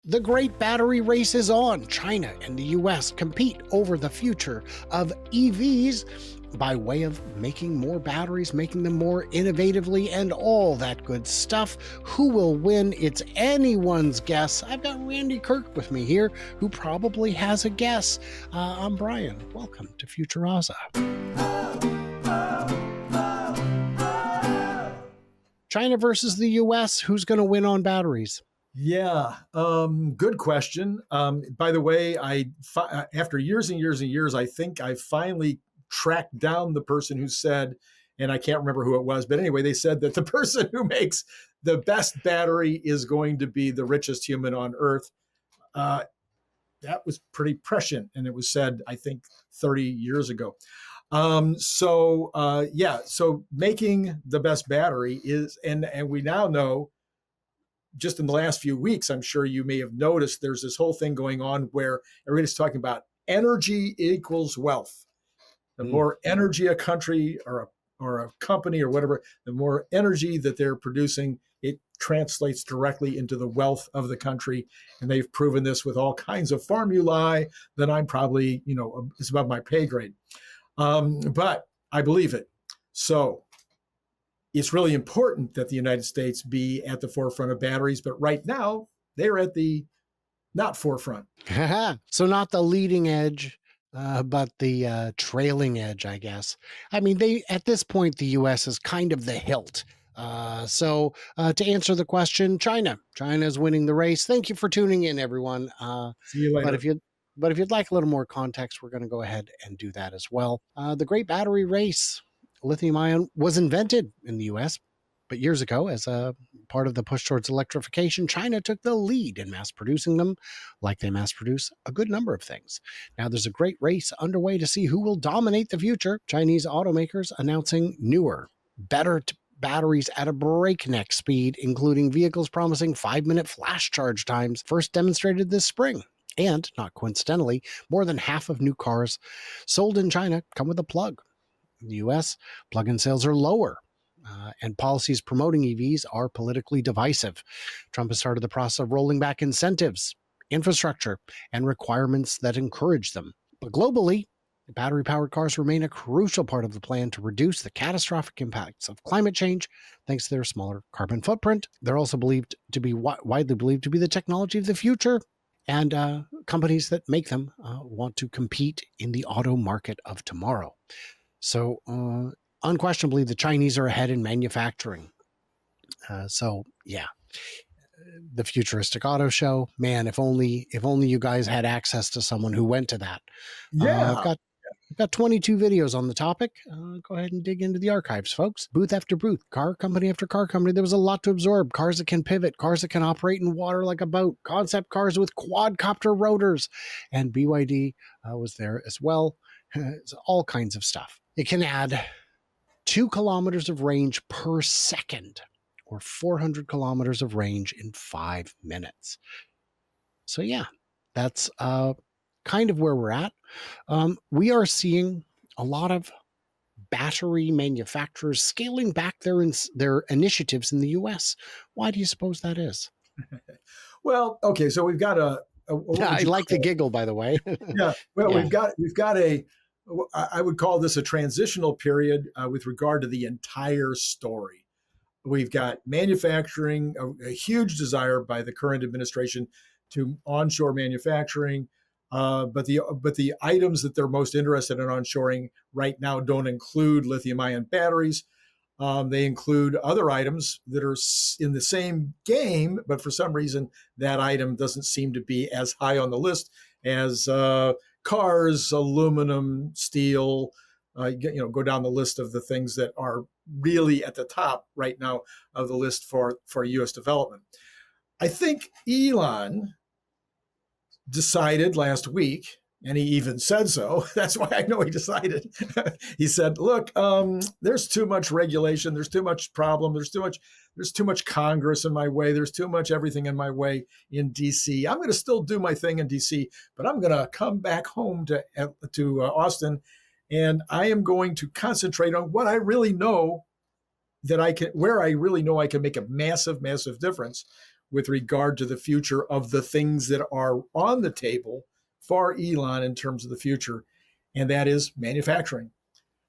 The great battery race is on. China and the US compete over the future of EVs by way of making more batteries, making them more innovatively, and all that good stuff. Who will win? It's anyone's guess. I've got Randy Kirk with me here, who probably has a guess. I'm Brian. Welcome to Futuraza. China versus the US. Who's going to win on batteries? Yeah, good question. By the way, after years and years and years, I think I finally tracked down the person who said, and I can't remember who it was, but anyway, they said that the person who makes the best battery is going to be the richest human on Earth. That was pretty prescient, and it was said, I think, 30 years ago. So making the best battery is, and we now know, just in the last few weeks, I'm sure you may have noticed there's this whole thing going on where everybody's talking about energy equals wealth. The more energy a country or a company or whatever, the more energy that they're producing, it translates directly into the wealth of the country. And they've proven this with all kinds of formulae that I'm probably, it's above my pay grade. But I believe it. So it's really important that the United States be at the forefront of batteries, but right now they're at the not forefront. So not the leading edge, but the trailing edge, I guess. I mean, at this point, the U.S. is kind of the hilt. So to answer the question, China is winning the race. Thank you for tuning in, everyone. See you later. But if you'd like a little more context, we're going to go ahead and do that as well. The great battery race. Lithium ion was invented in the U.S., but years ago, as a part of the push towards electrification, China took the lead in mass producing them, like they mass produce a good number of things. Now there's a great race underway to see who will dominate the future. Chinese automakers announcing newer, better batteries at a breakneck speed, including vehicles promising 5-minute flash charge times, first demonstrated this spring. And, not coincidentally, more than half of new cars sold in China come with a plug. In the U.S., plug-in sales are lower, and policies promoting EVs are politically divisive. Trump has started the process of rolling back incentives, infrastructure, and requirements that encourage them. But globally, battery-powered cars remain a crucial part of the plan to reduce the catastrophic impacts of climate change thanks to their smaller carbon footprint. They're also widely believed to be the technology of the future, and companies that make them want to compete in the auto market of tomorrow. So unquestionably, the Chinese are ahead in manufacturing. The futuristic auto show, man, if only you guys had access to someone who went to that. Yeah. I've got 22 videos on the topic. Go ahead and dig into the archives, folks. Booth after booth, car company after car company. There was a lot to absorb. Cars that can pivot, cars that can operate in water like a boat, concept cars with quadcopter rotors, and BYD was there as well. It's all kinds of stuff. It can add 2 kilometers of range per second or 400 kilometers of range in 5 minutes. So yeah, that's kind of where we're at. We are seeing a lot of battery manufacturers scaling back their initiatives in the U.S. Why do you suppose that is? Well, okay, so we've got I like the giggle, by the way. Yeah. Well, yeah. we've got I would call this a transitional period with regard to the entire story. We've got manufacturing, a huge desire by the current administration to onshore manufacturing, but the items that they're most interested in onshoring right now don't include lithium-ion batteries. They include other items that are in the same game, but for some reason that item doesn't seem to be as high on the list as cars, aluminum, steel. Go down the list of the things that are really at the top right now of the list for U.S. development. I think Elon decided last week, and he even said so. That's why I know he decided. He said, "Look, there's too much regulation. There's too much problem. There's too much Congress in my way. There's too much everything in my way in D.C. I'm going to still do my thing in D.C., but I'm going to come back home to Austin, and I am going to concentrate on what I really know where I really know I can make a massive, massive difference, with regard to the future of the things that are on the table for Elon in terms of the future, and that is manufacturing.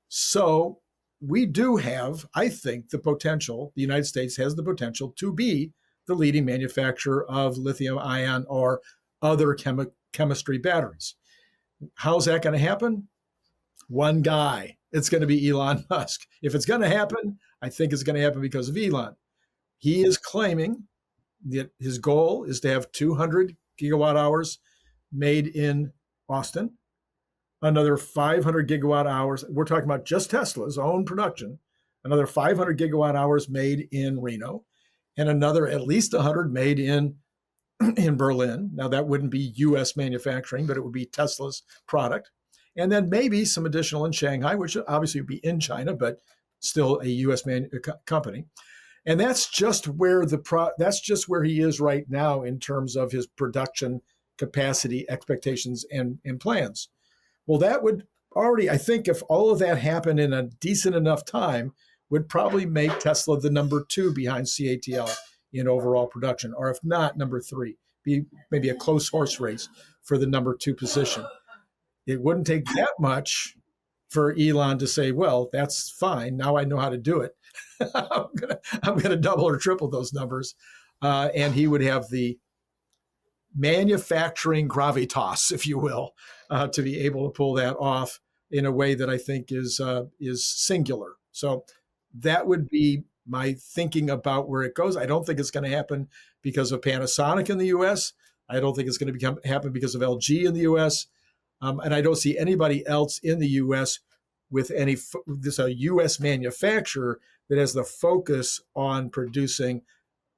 So we do have, I think, the potential, the United States has the potential to be the leading manufacturer of lithium ion or other chemistry batteries. How's that going to happen? One guy. It's going to be Elon Musk. If it's going to happen, I think it's going to happen because of Elon. He is claiming that his goal is to have 200 gigawatt hours made in Austin, another 500 gigawatt hours. We're talking about just Tesla's own production, another 500 gigawatt hours made in Reno, and another at least 100 made in Berlin. Now that wouldn't be U.S. manufacturing, but it would be Tesla's product, and then maybe some additional in Shanghai, which obviously would be in China, but still a U.S. company. And that's just where that's just where he is right now in terms of his production capacity, expectations, and plans. Well, that would already, I think, if all of that happened in a decent enough time, would probably make Tesla the number 2 behind CATL in overall production, or if not, number 3, be maybe a close horse race for the number 2 position. It wouldn't take that much for Elon to say, well, that's fine. Now I know how to do it. I'm gonna double or triple those numbers. And he would have the manufacturing gravitas, if you will, to be able to pull that off in a way that I think is singular. So that would be my thinking about where it goes. I don't think it's going to happen because of Panasonic in the U.S. I don't think it's going to happen because of LG in the U.S. And I don't see anybody else in the U.S. with a U.S. manufacturer that has the focus on producing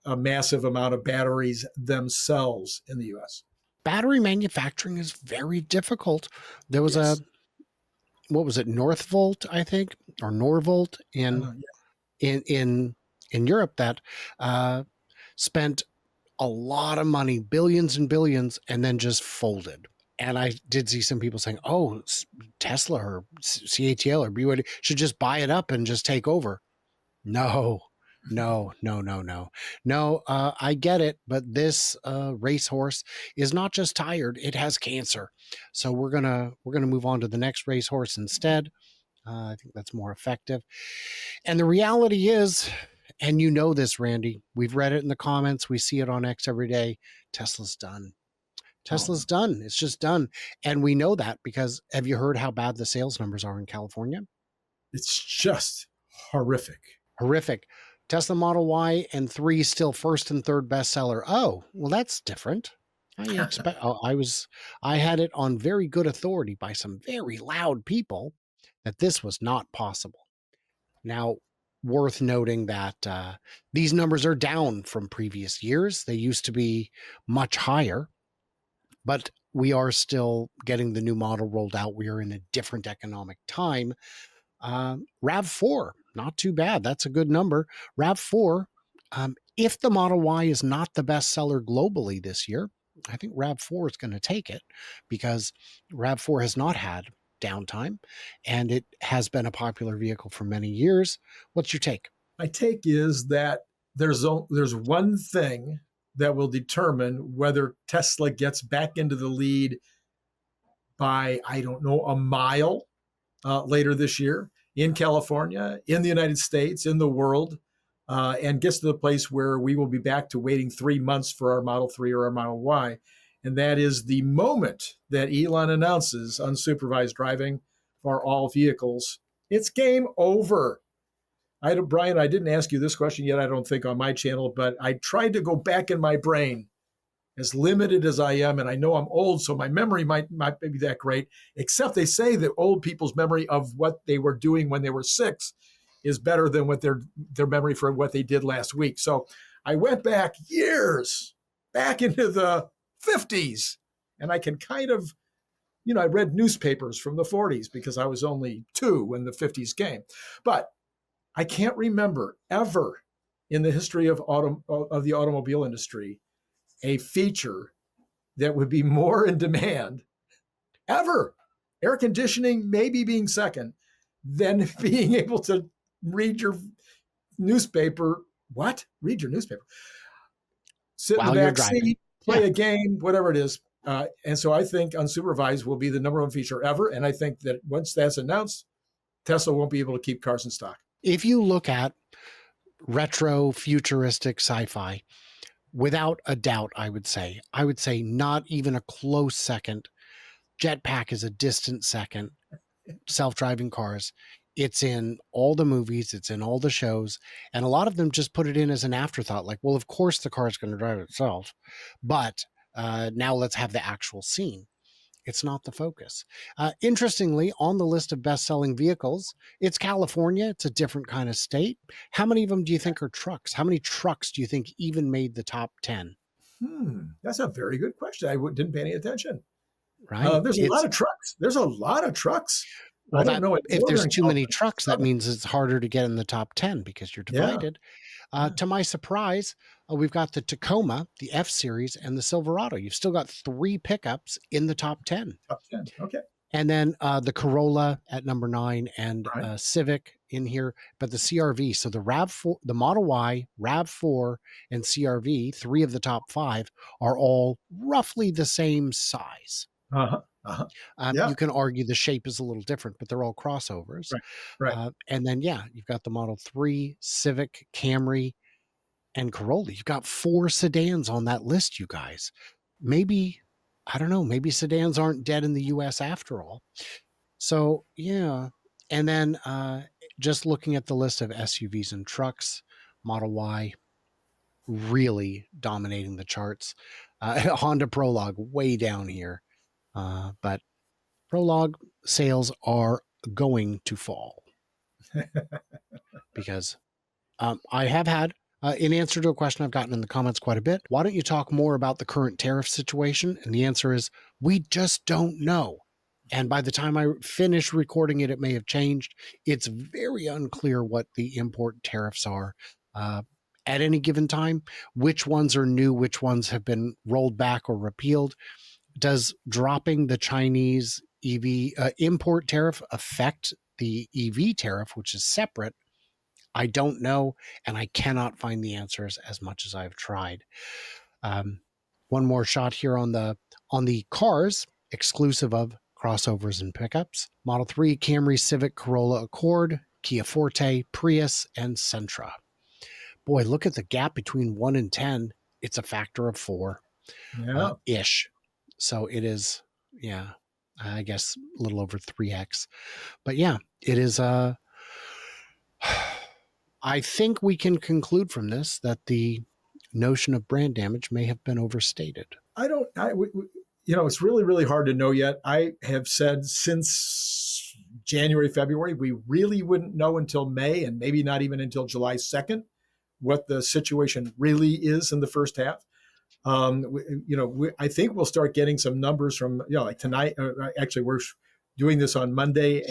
a massive amount of batteries themselves in the U.S. Battery manufacturing is very difficult. There was Yes. what was it, Northvolt, I think, or Norvolt Yeah. in Europe that spent a lot of money, billions and billions, and then just folded. And I did see some people saying, "Oh, Tesla or CATL or BYD should just buy it up and just take over." No, no, no, no, no, no. I get it, but this racehorse is not just tired; it has cancer. So we're gonna move on to the next racehorse instead. I think that's more effective. And the reality is, and you know this, Randy, we've read it in the comments, we see it on X every day. Tesla's done. Oh, Tesla's done. It's just done. And we know that because have you heard how bad the sales numbers are in California? it's just horrific. Horrific. Tesla Model Y and 3 still first and third bestseller. Oh, well, that's different. I expect I had it on very good authority by some very loud people that this was not possible. Now, worth noting that these numbers are down from previous years. They used to be much higher, but we are still getting the new model rolled out. We are in a different economic time. RAV4, not too bad. That's a good number. RAV4, if the Model Y is not the bestseller globally this year, I think RAV4 is going to take it because RAV4 has not had downtime and it has been a popular vehicle for many years. What's your take? My take is that there's one thing that will determine whether Tesla gets back into the lead by, I don't know, a mile later this year in California, in the United States, in the world, and gets to the place where we will be back to waiting 3 months for our Model 3 or our Model Y. And that is the moment that Elon announces unsupervised driving for all vehicles. It's game over. Brian, I didn't ask you this question yet, I don't think, on my channel, but I tried to go back in my brain, as limited as I am, and I know I'm old, so my memory might not be that great, except they say that old people's memory of what they were doing when they were 6 is better than what their memory for what they did last week. So I went back years, back into the 50s, and I can kind of, I read newspapers from the 40s because I was only 2 when the 50s came. But I can't remember ever in the history of the automobile industry a feature that would be more in demand ever. Air conditioning maybe being second, than being able to read your newspaper. What? Read your newspaper. sit in the while you're back driving. seat, Yeah. play a game, whatever it is. And so I think unsupervised will be the number one feature ever. And I think that once that's announced, Tesla won't be able to keep cars in stock. If you look at retro futuristic sci-fi, without a doubt, I would say not even a close second. Jetpack is a distant second. Self-driving cars. It's in all the movies, it's in all the shows, and a lot of them just put it in as an afterthought. Like, well, of course the car is going to drive itself, but now let's have the actual scene. It's not the focus. Interestingly, on the list of best-selling vehicles, it's California. It's a different kind of state. How many of them do you think are trucks? How many trucks do you think even made the top 10? That's a very good question. Didn't pay any attention. Right? There's a lot It's of trucks. There's a lot of trucks. I well don't that know in if there's Northern too many California, trucks, that Southern. means it's harder to get in the top 10 because you're Yeah, divided. yeah, To my surprise, we've got the Tacoma, the F Series, and the Silverado. You've still got three pickups in the top 10. top 10. Okay, And then the Corolla at number 9 and right. Civic in here, but the CRV. So the RAV4, the Model Y, RAV4, and CRV, three of the top 5, are all roughly the same size. Uh-huh. Uh-huh. Yeah, You can argue the shape is a little different, but they're all crossovers. right. Right. And then, yeah, you've got the Model 3, Civic, Camry, and Corolla. You've got 4 sedans on that list, you guys. Maybe, I don't know, maybe sedans aren't dead in the US after all. So, yeah. And then just looking at the list of SUVs and trucks, Model Y really dominating the charts. Honda Prologue way down here. But Prologue sales are going to fall because I have had, in answer to a question I've gotten in the comments quite a bit, why don't you talk more about the current tariff situation? And the answer is, we just don't know. And by the time I finish recording it, it may have changed. It's very unclear what the import tariffs are at any given time, which ones are new, which ones have been rolled back or repealed. Does dropping the Chinese EV import tariff affect the EV tariff, which is separate? I don't know, and I cannot find the answers as much as I've tried. Um, one more shot here on the cars, exclusive of crossovers and pickups. Model 3, Camry, Civic, Corolla, Accord, Kia Forte, Prius, and Sentra. Boy, look at the gap between 1 and 10. It's a factor of 4 Yeah. ish. So it is, yeah, I guess a little over 3x. But yeah, it is I think we can conclude from this that the notion of brand damage may have been overstated. I don't, it's really, really hard to know yet. I have said since January, February, we really wouldn't know until May and maybe not even until July 2nd what the situation really is in the first half. I think we'll start getting some numbers from, like tonight. Actually, we're doing this on Monday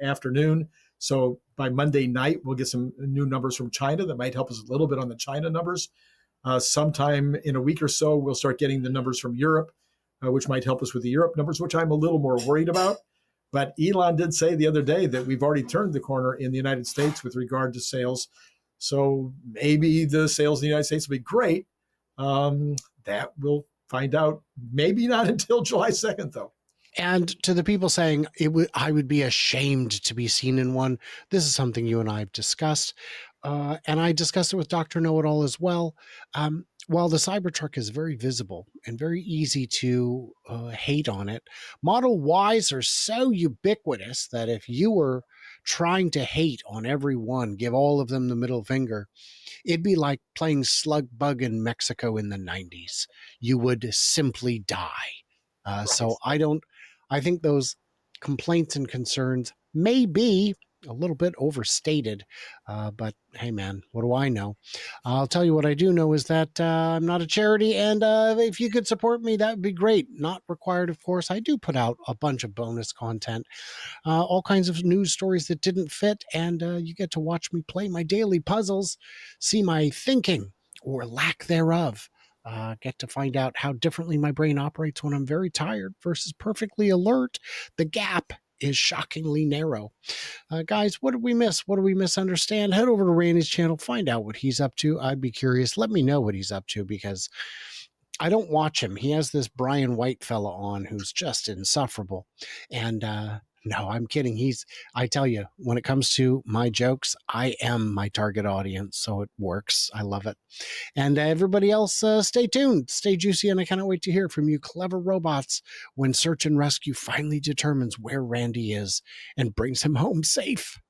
afternoon. So by Monday night, we'll get some new numbers from China that might help us a little bit on the China numbers. Sometime in a week or so, we'll start getting the numbers from Europe, which might help us with the Europe numbers, which I'm a little more worried about. But Elon did say the other day that we've already turned the corner in the United States with regard to sales. So maybe the sales in the United States will be great. That we'll find out. Maybe not until July 2nd, though. And to the people saying I would be ashamed to be seen in one, this is something you and I have discussed. And I discussed it with Dr. Know-It-All as well. While the Cybertruck is very visible and very easy to hate on it, Model Ys are so ubiquitous that if you were trying to hate on every one, give all of them the middle finger, it'd be like playing slug bug in Mexico in the 90s. You would simply die. Right. So I think those complaints and concerns may be a little bit overstated. But hey, man, what do I know? I'll tell you what I do know is that I'm not a charity. And if you could support me, that would be great. Not required, of course. I do put out a bunch of bonus content, all kinds of news stories that didn't fit. And you get to watch me play my daily puzzles, see my thinking or lack thereof. Get to find out how differently my brain operates when I'm very tired versus perfectly alert. The gap is shockingly narrow. Guys, what did we miss? What did we misunderstand? Head over to Randy's channel, find out what he's up to. I'd be curious. Let me know what he's up to, because I don't watch him. He has this Brian White fella on who's just insufferable. And no, I'm kidding. I tell you, when it comes to my jokes, I am my target audience. So it works. I love it. And everybody else, stay tuned, stay juicy. And I cannot wait to hear from you, clever robots, when search and rescue finally determines where Randy is and brings him home safe.